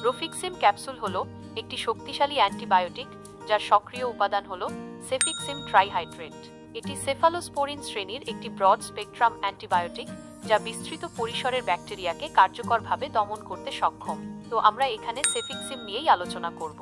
রোফিক্সিম capsule হলো একটি শক্তিশালী অ্যান্টিবায়োটিক যার সক্রিয় উপাদান হলো সেফিক্সিম ট্রাইহাইড্রেট। এটি সেফালোস্পোরিন শ্রেণীর একটি ব্রড স্পেকট্রাম অ্যান্টিবায়োটিক যা বিস্তৃত পরিসরের ব্যাকটেরিয়াকে কার্যকরভাবে দমন করতে সক্ষম। তো আমরা এখানে সেফিক্সিম নিয়েই আলোচনা করব।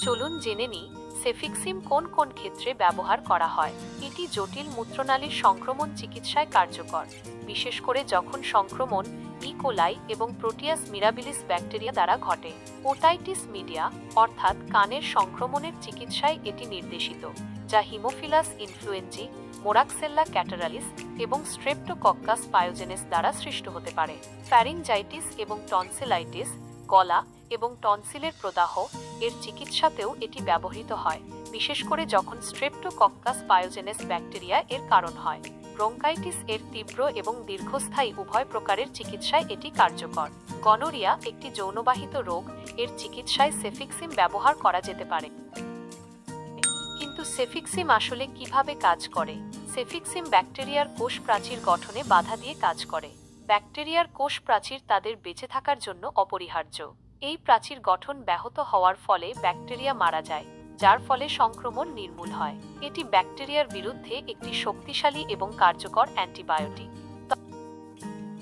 চলুন জেনে নিই সেফিক্সিম কোন কোন ক্ষেত্রে ব্যবহার করা হয়। এটি জটিল মূত্রনালীর সংক্রমণ চিকিৎসায় কার্যকর, বিশেষ করে যখন সংক্রমণ ইকোলাই এবং প্রোটিয়াস মিরাবিলিস ব্যাকটেরিয়া দ্বারা ঘটে। ওটাইটিস মিডিয়া অর্থাৎ কানের সংক্রমণের চিকিৎসায় এটি নির্দেশিত, যা হিমোফিলাস ইনফ্লুয়েঞ্জি, মোরাক্সেল্লা ক্যাটারালিস এবং স্ট্রেপ্টোকক্কাস পায়োজেনেস দ্বারা সৃষ্ট হতে পারে। ফ্যারিঞ্জাইটিস এবং টনসিলাইটিস, গলা এবং টনসিলের প্রদাহ এর চিকিৎসাতেও এটি ব্যবহৃত হয়, বিশেষ করে যখন স্ট্রেপ্টোকক্কাস পায়োজেনেস ব্যাকটেরিয়া এর কারণ হয়। ব্রঙ্কাইটিস এর তীব্র এবং দীর্ঘস্থায়ী উভয় প্রকারের চিকিৎসায় এটি কার্যকর। গনোরিয়া একটি যৌনবাহিত রোগ, এর চিকিৎসায় সেফিক্সিম ব্যবহার করা যেতে পারে। কিন্তু সেফিক্সিম আসলে কিভাবে কাজ করে? সেফিক্সিম ব্যাকটেরিয়ার কোষ প্রাচীর গঠনে বাধা দিয়ে কাজ করে। ব্যাকটেরিয়ার কোষ প্রাচীর তাদের বেঁচে থাকার জন্য অপরিহার্য। এই প্রাচীর গঠন ব্যাহত হওয়ার ফলে ব্যাকটেরিয়া মারা যায়, যার ফলে সংক্রমণ নির্মূল হয়। এটি ব্যাকটেরিয়ার বিরুদ্ধে একটি শক্তিশালী এবং কার্যকর অ্যান্টিবায়োটিক।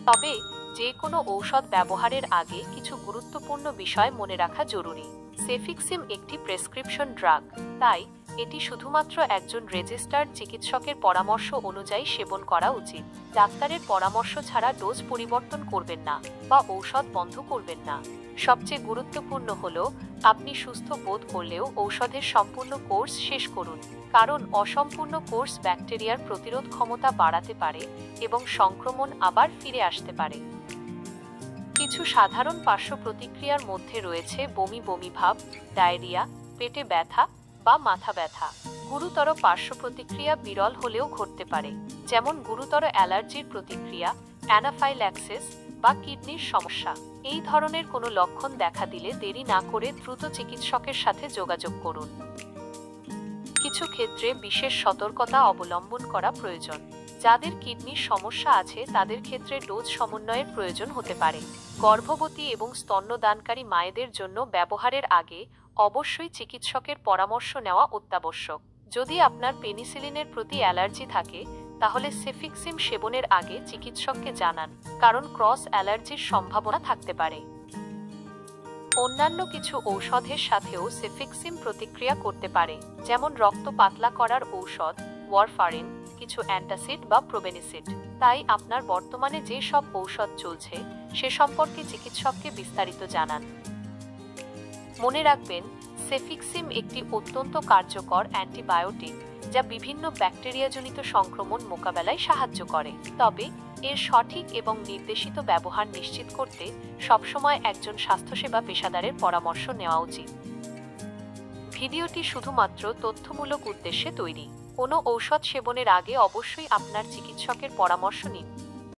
তবে যে কোনো ঔষধ ব্যবহারের আগে কিছু গুরুত্বপূর্ণ বিষয় মনে রাখা জরুরি। সেফিক্সিম একটি প্রেসক্রিপশন ড্রাগ, তাই এটি শুধুমাত্র একজন রেজিস্টার্ড চিকিৎসকের পরামর্শ অনুযায়ী সেবন করা উচিত। ডাক্তারের পরামর্শ ছাড়া ডোজ পরিবর্তন করবেন না বা ঔষধ বন্ধ করবেন না। সবচেয়ে গুরুত্বপূর্ণ হলো আপনি সুস্থ বোধ করলেও ঔষধের সম্পূর্ণ কোর্স শেষ করুন, কারণ অসম্পূর্ণ কোর্স ব্যাকটেরিয়ার প্রতিরোধ ক্ষমতা বাড়াতে পারে এবং সংক্রমণ আবার ফিরে আসতে পারে। কিছু সাধারণ পার্শ্ব প্রতিক্রিয়ার মধ্যে রয়েছে বমি বমি ভাব, ডায়রিয়া, পেটে ব্যথা বা মাথা ব্যথা। গুরুতর পার্শ্ব প্রতিক্রিয়া বিরল হলেও ঘটতে পারে, যেমন গুরুতর অ্যালার্জির প্রতিক্রিয়া, অ্যানাফাইল্যাক্সিস বা কিডনির সমস্যা। এই ধরনের কোনো লক্ষণ দেখা দিলে দেরি না করে দ্রুত চিকিৎসকের সাথে যোগাযোগ করুন। কিছু ক্ষেত্রে বিশেষ সতর্কতা অবলম্বন করা প্রয়োজন। যাদের কিডনির সমস্যা আছে তাদের ক্ষেত্রে ডোজ সমন্বয়ের প্রয়োজন হতে পারে। গর্ভবতী এবং স্তন্যদানকারী মায়েদের জন্য ব্যবহারের আগে অবশ্যই চিকিৎসকের পরামর্শ নেওয়া অত্যাবশ্যক। যদি আপনার পেনিসিলিনের প্রতি অ্যালার্জি থাকে তাহলে সেফিক্সিম সেবনের আগে চিকিৎসককে জানান, কারণ ক্রস অ্যালার্জির সম্ভাবনা থাকতে পারে। অন্যান্য কিছু ঔষধের সাথেও সেফিক্সিম প্রতিক্রিয়া করতে পারে, যেমন রক্ত পাতলা করার ঔষধ, ওয়ারফারিন, কিছু অ্যান্টাসিড বা প্রোবেনিসিড। তাই আপনার বর্তমানে যে সব ঔষধ চলছে সে সম্পর্কে চিকিৎসককে বিস্তারিত জানান। মনে রাখবেন, সেফিক্সিম একটি অত্যন্ত কার্যকর অ্যান্টিবায়োটিক যা বিভিন্ন ব্যাকটেরিয়াজনিত সংক্রমণ মোকাবেলায় সাহায্য করে। তবে এর সঠিক এবং নির্দেশিত ব্যবহার নিশ্চিত করতে সবসময় একজন স্বাস্থ্যসেবা পেশাদারের পরামর্শ নেওয়া উচিত। ভিডিওটি শুধুমাত্র তথ্যমূলক উদ্দেশ্যে তৈরি। কোনো ঔষধ সেবনের আগে অবশ্যই আপনার চিকিৎসকের পরামর্শ নিন।